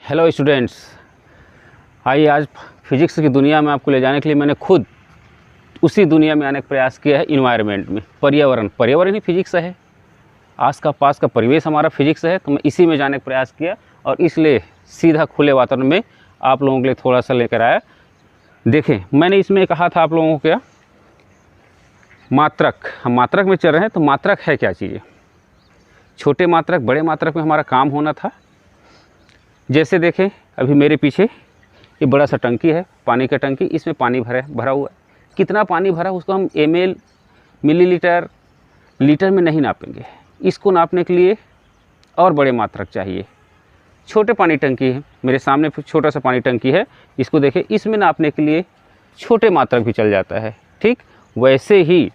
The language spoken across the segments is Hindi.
हेलो स्टूडेंट्स, आइए आज फिजिक्स की दुनिया में आपको ले जाने के लिए मैंने खुद उसी दुनिया में आने का प्रयास किया है। इन्वायरमेंट में पर्यावरण ही फिजिक्स है। आस का पास का परिवेश हमारा फिजिक्स है, तो मैं इसी में जाने का प्रयास किया और इसलिए सीधा खुले वातावरण में आप लोगों के लिए थोड़ा सा लेकर आया। देखें, मैंने इसमें कहा था आप लोगों को क्या मात्रक, हम मात्रक में चल रहे हैं, तो मात्रक है क्या चीज़ें। छोटे मात्रक बड़े मात्रक में हमारा काम होना था। जैसे देखें, अभी मेरे पीछे ये बड़ा सा टंकी है, पानी का टंकी, इसमें पानी भरा हुआ है। कितना पानी भरा उसको हम ml, मिलीलीटर, लीटर में नहीं नापेंगे। इसको नापने के लिए और बड़े मात्रक चाहिए। छोटे पानी टंकी है, मेरे सामने छोटा सा पानी टंकी है, इसको देखें, इसमें नापने के लिए छोटे मात्रक भी चल जाता है। ठीक वैसे ही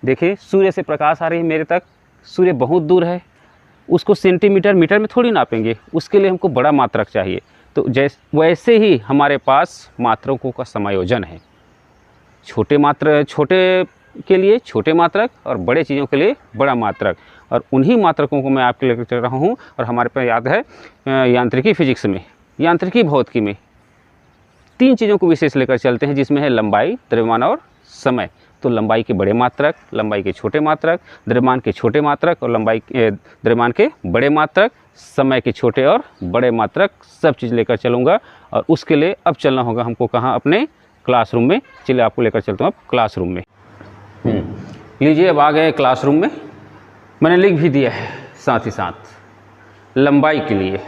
देखिए, सूर्य से प्रकाश आ रही है मेरे तक, सूर्य बहुत दूर है, उसको सेंटीमीटर मीटर में थोड़ी नापेंगे, उसके लिए हमको बड़ा मात्रक चाहिए। तो वैसे ही हमारे पास मात्रकों का समायोजन है। छोटे के लिए छोटे मात्रक और बड़े चीज़ों के लिए बड़ा मात्रक, और उन्हीं मात्रकों को मैं आपके लेकर चल रहा हूँ। और हमारे पास याद है यांत्रिकी फिजिक्स में, यांत्रिकी भौतिकी में 3 चीज़ों को विशेष लेकर चलते हैं, जिसमें है लंबाई, द्रव्यमान और समय। तो लंबाई के बड़े मात्रक, लंबाई के छोटे मात्रक, द्रव्यमान के छोटे मात्रक और द्रव्यमान के बड़े मात्रक, समय के छोटे और बड़े मात्रक, सब चीज़ लेकर चलूँगा। और उसके लिए अब चलना होगा हमको कहाँ, अपने क्लासरूम में। चलिए आपको लेकर चलता हूँ अब क्लासरूम में। लीजिए, अब आ गए क्लासरूम में। मैंने लिख भी दिया है साथ ही साथ लंबाई के लिए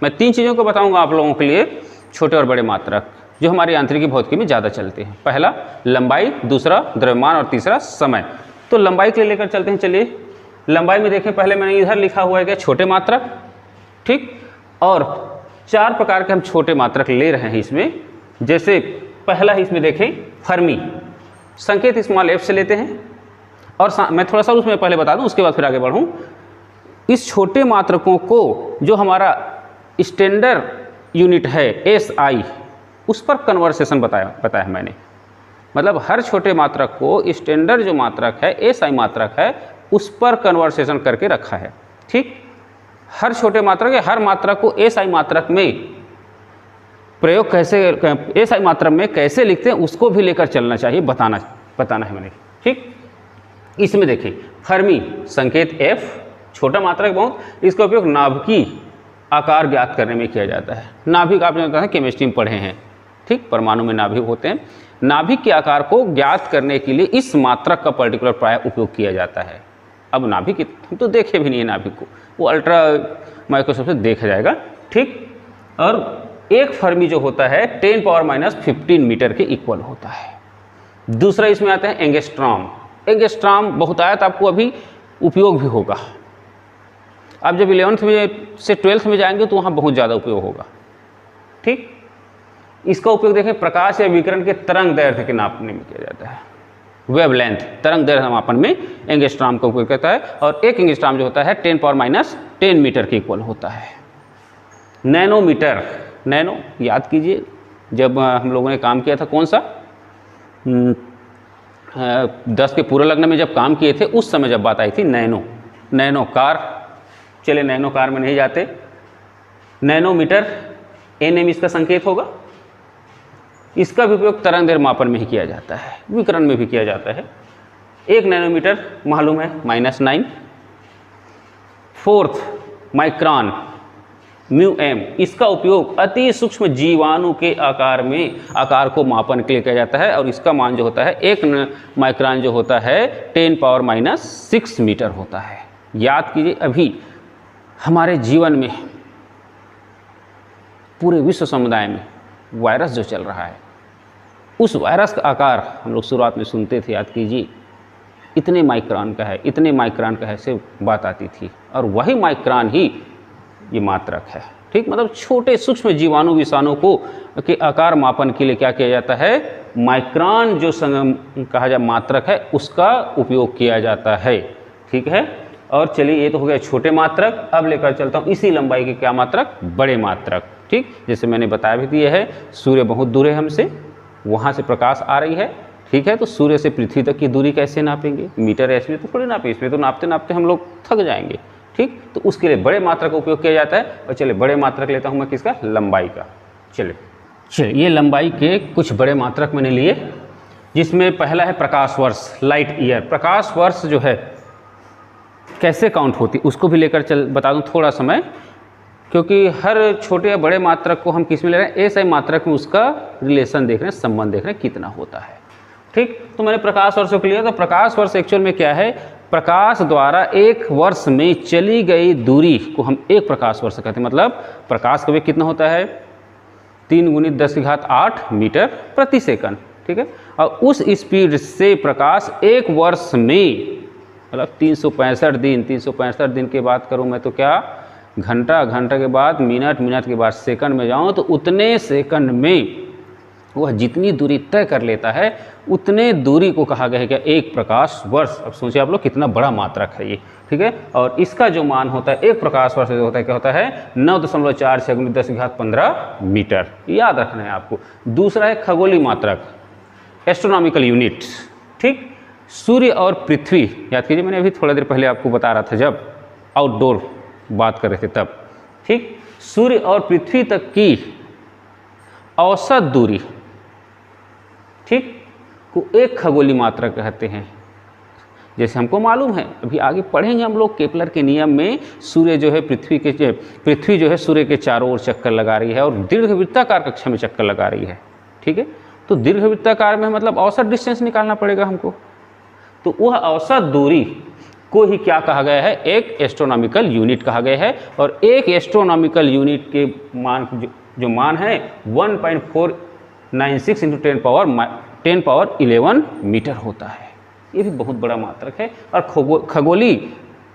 मैं 3 चीज़ों को बताऊँगा आप लोगों के लिए, छोटे और बड़े मात्रक, जो हमारी यांत्रिकी भौतिकी में ज़्यादा चलते हैं। पहला लंबाई, दूसरा द्रव्यमान और तीसरा समय। तो लंबाई के लिए लेकर चलते हैं। चलिए, लंबाई में देखें, पहले मैंने इधर लिखा हुआ है क्या, छोटे मात्रक। ठीक, और 4 प्रकार के हम छोटे मात्रक ले रहे हैं इसमें। जैसे पहला ही इसमें देखें फर्मी, संकेत स्मॉल f से लेते हैं। और मैं थोड़ा सा उसमें पहले बता दूं, उसके बाद फिर आगे बढ़ूं। इस छोटे मात्रकों को जो हमारा स्टैंडर्ड यूनिट है SI, उस पर कन्वर्सेशन बताया है मैंने। मतलब हर छोटे मात्रक को स्टैंडर्ड जो मात्रक है SI मात्रक है, उस पर कन्वर्सेशन करके रखा है। ठीक, हर छोटे मात्रक या हर मात्रक को SI मात्रक में प्रयोग कैसे, SI मात्रक में कैसे लिखते हैं, उसको भी लेकर चलना चाहिए, बताना है मैंने। ठीक, इसमें देखिए फर्मी संकेत F, छोटा मात्रक बहुत, इसका उपयोग नाभिकीय आकार ज्ञात करने में किया जाता है। नाभिक आप जानते हैं, केमिस्ट्री में पढ़े हैं। ठीक, परमाणु में नाभिक होते हैं। नाभिक के आकार को ज्ञात करने के लिए इस मात्रक का पर्टिकुलर प्राय उपयोग किया जाता है। अब नाभिक हम तो देखे भी नहीं है नाभिक को, वो अल्ट्रा माइक्रोस्कोप से देखा जाएगा। ठीक, और एक फर्मी जो होता है 10⁻⁻15 मीटर के इक्वल होता है। दूसरा इसमें आता है एंगस्ट्रॉम। एंगस्ट्रॉम बहुतायत आपको अभी उपयोग भी होगा। अब जब 11th में से 12th में जाएंगे तो वहाँ बहुत ज़्यादा उपयोग होगा। ठीक, इसका उपयोग देखें प्रकाश या विकिरण के तरंग दैर्ध्य के नापने में किया जाता है। वेवलेंथ, तरंग दैर्ध्य मापन में एंगस्ट्रॉम का उपयोग करता है। और एक एंगस्ट्रॉम जो होता है 10⁻10 मीटर के इक्वल होता है। नैनोमीटर, नैनो याद कीजिए, जब हम लोगों ने काम किया था कौन सा 10 के पूरा लग्न में जब काम किए थे, उस समय जब बात आई थी नैनो कार। चलिए, नैनो कार में नहीं जाते। नैनोमीटर nm इसका संकेत होगा। इसका भी उपयोग तरंग दैर्ध्य मापन में ही किया जाता है, विकिरण में भी किया जाता है। 1 नैनोमीटर मालूम है -9। 4th माइक्रोन μm, इसका उपयोग अति सूक्ष्म जीवाणु के आकार को मापन के लिए किया जाता है। और इसका मान जो होता है 1 माइक्रोन जो होता है 10⁻⁻6 मीटर होता है। याद कीजिए, अभी हमारे जीवन में, पूरे विश्व समुदाय में वायरस जो चल रहा है, उस वायरस का आकार हम लोग शुरुआत में सुनते थे, याद कीजिए, इतने माइक्रोन का है, इतने माइक्रोन का है, से बात आती थी। और वही माइक्रोन ही ये मात्रक है। ठीक, मतलब छोटे सूक्ष्म जीवाणु विषाणु को के आकार मापन के लिए क्या किया जाता है, माइक्रोन जो कहा जाए मात्रक है, उसका उपयोग किया जाता है। ठीक है, और चलिए, ये तो हो गया छोटे मात्रक। अब लेकर चलता हूँ इसी लंबाई के क्या मात्रक, बड़े मात्रक। ठीक, जैसे मैंने बता भी दिया है, सूर्य बहुत दूर है हमसे, वहाँ से प्रकाश आ रही है। ठीक है, तो सूर्य से पृथ्वी तक की दूरी कैसे नापेंगे, मीटर एस में तो थोड़ी नापे, इसमें तो नापते नापते हम लोग थक जाएंगे। ठीक। तो उसके लिए बड़े मात्रक का उपयोग किया जाता है। और चलिए बड़े मात्रक लेता हूँ मैं किसका, लंबाई का। चलिए ये लंबाई के कुछ बड़े मात्रक मैंने लिए, जिसमें पहला है प्रकाश वर्ष, लाइट ईयर। प्रकाश वर्ष जो है कैसे काउंट होती उसको भी लेकर बता दूं थोड़ा समय, क्योंकि हर छोटे या बड़े मात्रक को हम किस में ले रहे हैं, एसआई मात्रक में उसका रिलेशन देख रहे हैं, संबंध देख रहे हैं कितना होता है, ठीक। तो मैंने प्रकाश वर्ष को लिया। तो प्रकाश वर्ष एक्चुअल में क्या है, प्रकाश द्वारा एक वर्ष में चली गई दूरी को हम एक प्रकाश वर्ष कहते हैं। मतलब प्रकाश का वेग कितना होता है, 3 × 10⁸ मीटर प्रति सेकंड, ठीक है। और उस स्पीड से प्रकाश एक वर्ष में, मतलब 365 दिन की बात करूं मैं तो क्या, घंटा के बाद मिनट के बाद सेकंड में जाऊं तो उतने सेकंड में वह जितनी दूरी तय कर लेता है उतने दूरी को कहा गया है क्या, एक प्रकाश वर्ष। अब सोचिए आप लोग कितना बड़ा मात्रक है ये, ठीक है। और इसका जो मान होता है एक प्रकाश वर्ष जो होता है क्या होता है, 9.46 × 10⁻15 मीटर, याद रखना है आपको। दूसरा है खगोलीय मात्रक, एस्ट्रोनॉमिकल यूनिट, ठीक। सूर्य और पृथ्वी, याद कीजिए मैंने अभी थोड़ा देर पहले आपको बता रहा था जब आउटडोर बात कर रहे थे तब, ठीक। सूर्य और पृथ्वी तक की औसत दूरी, ठीक, को एक खगोलीय मात्रक कहते हैं। जैसे हमको मालूम है, अभी आगे पढ़ेंगे हम लोग केपलर के नियम में, सूर्य जो है पृथ्वी जो है सूर्य के चारों ओर चक्कर लगा रही है और दीर्घवृत्ताकार कक्षा में चक्कर लगा रही है, ठीक है। तो दीर्घवृत्ताकार में मतलब औसत डिस्टेंस निकालना पड़ेगा हमको। तो वह औसत दूरी को ही क्या कहा गया है, एक एस्ट्रोनॉमिकल यूनिट कहा गया है। और एक एस्ट्रोनॉमिकल यूनिट के मान जो मान है 1.496 × 10⁻11 मीटर होता है। ये भी बहुत बड़ा मात्रक है। और खगोलीय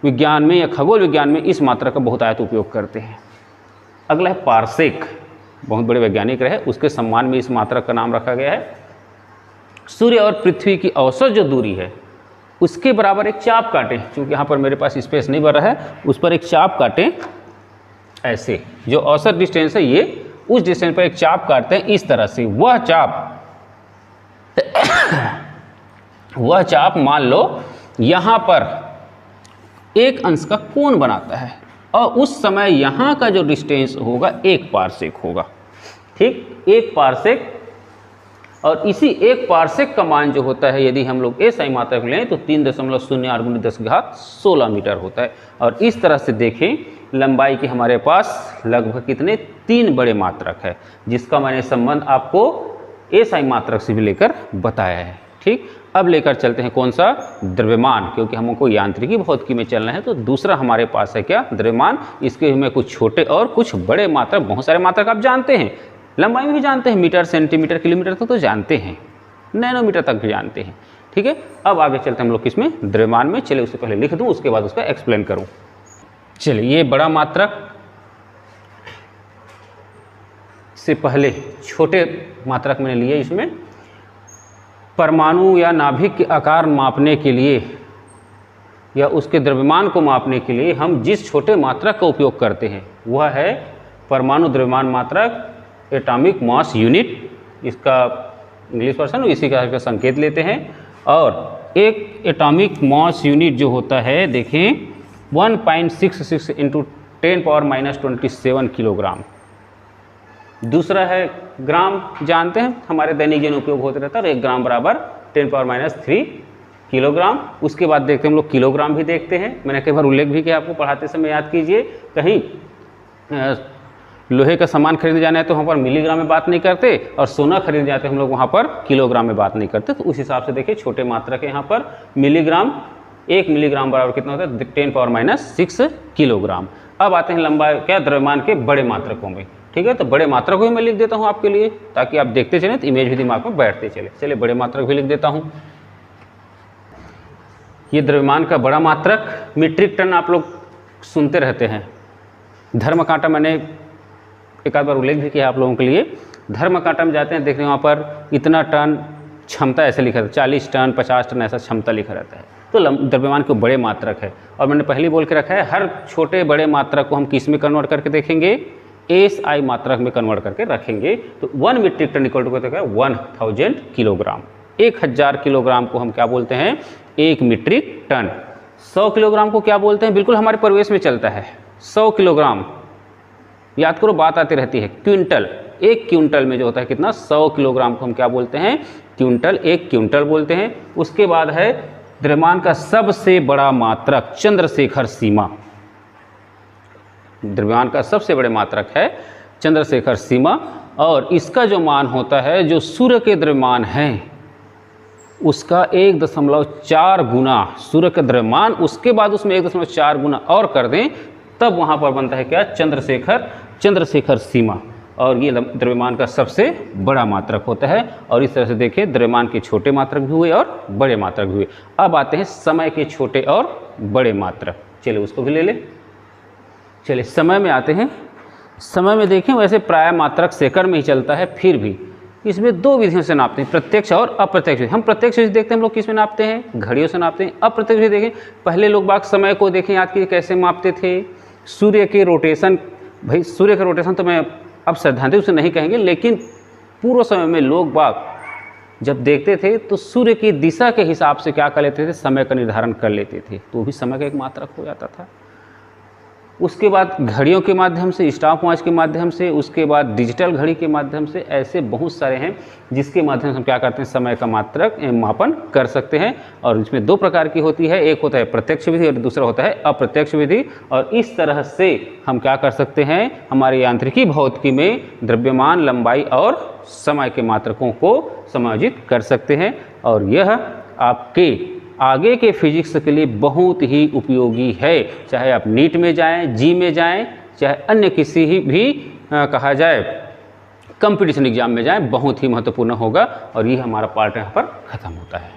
विज्ञान में या खगोल विज्ञान में इस मात्रक का बहुत आयत उपयोग करते हैं। अगला है पारसेक, बहुत बड़े वैज्ञानिक रहे, उसके सम्मान में इस मात्रक का नाम रखा गया है। सूर्य और पृथ्वी की औसत जो दूरी है उसके बराबर एक चाप काटें, क्योंकि यहाँ पर मेरे पास स्पेस नहीं बन रहा है, उस पर एक चाप काटें ऐसे, जो औसत डिस्टेंस है ये, उस डिस्टेंस पर एक चाप काटते हैं इस तरह से। वह चाप मान लो यहाँ पर एक अंश का कोण बनाता है और उस समय यहाँ का जो डिस्टेंस होगा 1 पारसेक होगा, ठीक, 1 पारसेक। और इसी 1 पारसेक का मान जो होता है, यदि हम लोग एसआई मात्रक लें तो 3.08 × 10⁻16 मीटर होता है। और इस तरह से देखें लंबाई के हमारे पास लगभग कितने 3 बड़े मात्रक है, जिसका मैंने संबंध आपको एसआई मात्रक से भी लेकर बताया है, ठीक। अब लेकर चलते हैं कौन सा, द्रव्यमान, क्योंकि हमको यांत्रिकी भौतिकी में चलना है। तो दूसरा हमारे पास है क्या, द्रव्यमान। इसके में कुछ छोटे और कुछ बड़े मात्रक, बहुत सारे मात्रक आप जानते हैं, लंबाई में भी जानते हैं, मीटर, सेंटीमीटर, किलोमीटर तक तो जानते हैं, नैनोमीटर तक भी जानते हैं, ठीक है। अब आगे चलते हैं हम लोग किसमें, द्रव्यमान में। चलिए उससे पहले लिख दूं, उसके बाद उसका एक्सप्लेन करूं। चलिए ये बड़ा मात्रक से पहले छोटे मात्रक मैंने लिए। इसमें परमाणु या नाभिक के आकार मापने के लिए या उसके द्रव्यमान को मापने के लिए हम जिस छोटे मात्रक का उपयोग करते हैं वह है परमाणु द्रव्यमान मात्रक, एटॉमिक मास यूनिट, इसका इंग्लिश वर्जन इसी का संकेत लेते हैं। और एक एटॉमिक मास यूनिट जो होता है, देखें 1.66 × 10⁻27 किलोग्राम। दूसरा है ग्राम, जानते हैं हमारे दैनिक जीवन उपयोग होते रहता है, और 1 ग्राम बराबर 10⁻³ किलोग्राम। उसके बाद देखते हैं हम लोग किलोग्राम भी देखते हैं, मैंने कई बार उल्लेख भी किया आपको पढ़ाते समय, याद कीजिए। कहीं लोहे का सामान खरीदने जाना है तो वहाँ पर मिलीग्राम में बात नहीं करते, और सोना खरीदने जाते हैं हम लोग वहाँ पर किलोग्राम में बात नहीं करते। तो उस हिसाब से देखिए छोटे मात्रक है यहाँ पर मिलीग्राम, 1 मिलीग्राम बराबर कितना होता है 10⁻6 किलोग्राम। अब आते हैं लंबाई क्या, द्रव्यमान के बड़े मात्रकों में, ठीक है। तो बड़े मात्रक भी मैं लिख देता हूँ आपके लिए, ताकि आप देखते चलें तो इमेज भी दिमाग में बैठते चले। चलिए बड़े मात्रक भी लिख देता हूँ। ये द्रव्यमान का बड़ा मात्रक मीट्रिक टन आप लोग सुनते रहते हैं। धर्म कांटा मैंने एक आध बार उल्लेख भी किया आप लोगों के लिए। धर्म कांटा में जाते हैं, देखने वहाँ पर इतना टन क्षमता ऐसे लिखा रहता है, 40 टन 50 टन ऐसा क्षमता लिखा रहता है। तो द्रव्यमान के बड़े मात्रक है। और मैंने पहले बोल के रखा है, हर छोटे बड़े मात्रक को हम किस में कन्वर्ट करके देखेंगे, एसआई मात्रक में कन्वर्ट करके रखेंगे। तो 1 मीट्रिक टन इक्वल टू क्या है 1000 किलोग्राम। 1000 किलोग्राम को हम क्या बोलते हैं, 1 मीट्रिक टन। 100 किलोग्राम को क्या बोलते हैं, बिल्कुल हमारे परिवेश में चलता है 100 किलोग्राम, याद करो बात आती रहती है। क्विंटल, एक क्विंटल में जो होता है कितना, 100 किलोग्राम को हम क्या बोलते हैं, क्विंटल, एक क्विंटल बोलते हैं। उसके बाद है द्रव्यमान का सबसे बड़ा मात्रक चंद्रशेखर सीमा। द्रव्यमान का सबसे बड़े मात्रक है चंद्रशेखर सीमा, और इसका जो मान होता है, जो सूर्य के द्रव्यमान है उसका 1.4 गुना, सूर्य का द्रव्यमान उसके बाद उसमें 1.4 गुना और कर दें, तब वहाँ पर बनता है क्या, चंद्रशेखर सीमा। और ये द्रव्यमान का सबसे बड़ा मात्रक होता है। और इस तरह से देखिए द्रव्यमान के छोटे मात्रक भी हुए और बड़े मात्रक भी हुए। अब आते हैं समय के छोटे और बड़े मात्रक, चलिए उसको भी ले लें। चलिए समय में आते हैं। समय में देखें वैसे प्राय मात्रक सेकंड में ही चलता है, फिर भी इसमें दो विधियों से नापते हैं, प्रत्यक्ष और अप्रत्यक्ष विधि। हम प्रत्यक्ष विधि देखते हैं, हम लोग किस में नापते हैं, घड़ियों से नापते हैं। अप्रत्यक्ष विधि देखें, पहले लोग बाग समय को देखें, याद कीजिए कैसे मापते थे, सूर्य के रोटेशन। भाई सूर्य का रोटेशन तो मैं अब सैद्धांतिक रूप से नहीं कहेंगे, लेकिन पूर्व समय में लोग बाग जब देखते थे तो सूर्य की दिशा के हिसाब से क्या कर लेते थे, समय का निर्धारण कर लेते थे, तो वो भी समय का एक मात्रक हो जाता था। उसके बाद घड़ियों के माध्यम से, स्टॉप वॉच के माध्यम से, उसके बाद डिजिटल घड़ी के माध्यम से, ऐसे बहुत सारे हैं जिसके माध्यम से हम क्या करते हैं, समय का मात्रक मापन कर सकते हैं। और इसमें दो प्रकार की होती है, एक होता है प्रत्यक्ष विधि और दूसरा होता है अप्रत्यक्ष विधि। और इस तरह से हम क्या कर सकते हैं, हमारे यांत्रिकी भौतिकी में द्रव्यमान, लंबाई और समय के मात्रकों को समायोजित कर सकते हैं। और यह आपके आगे के फिजिक्स के लिए बहुत ही उपयोगी है, चाहे आप नीट में जाएं, जी में जाएं, चाहे अन्य किसी भी कहा जाए कंपटीशन एग्जाम में जाएं, बहुत ही महत्वपूर्ण होगा। और ये हमारा पार्ट यहाँ पर ख़त्म होता है।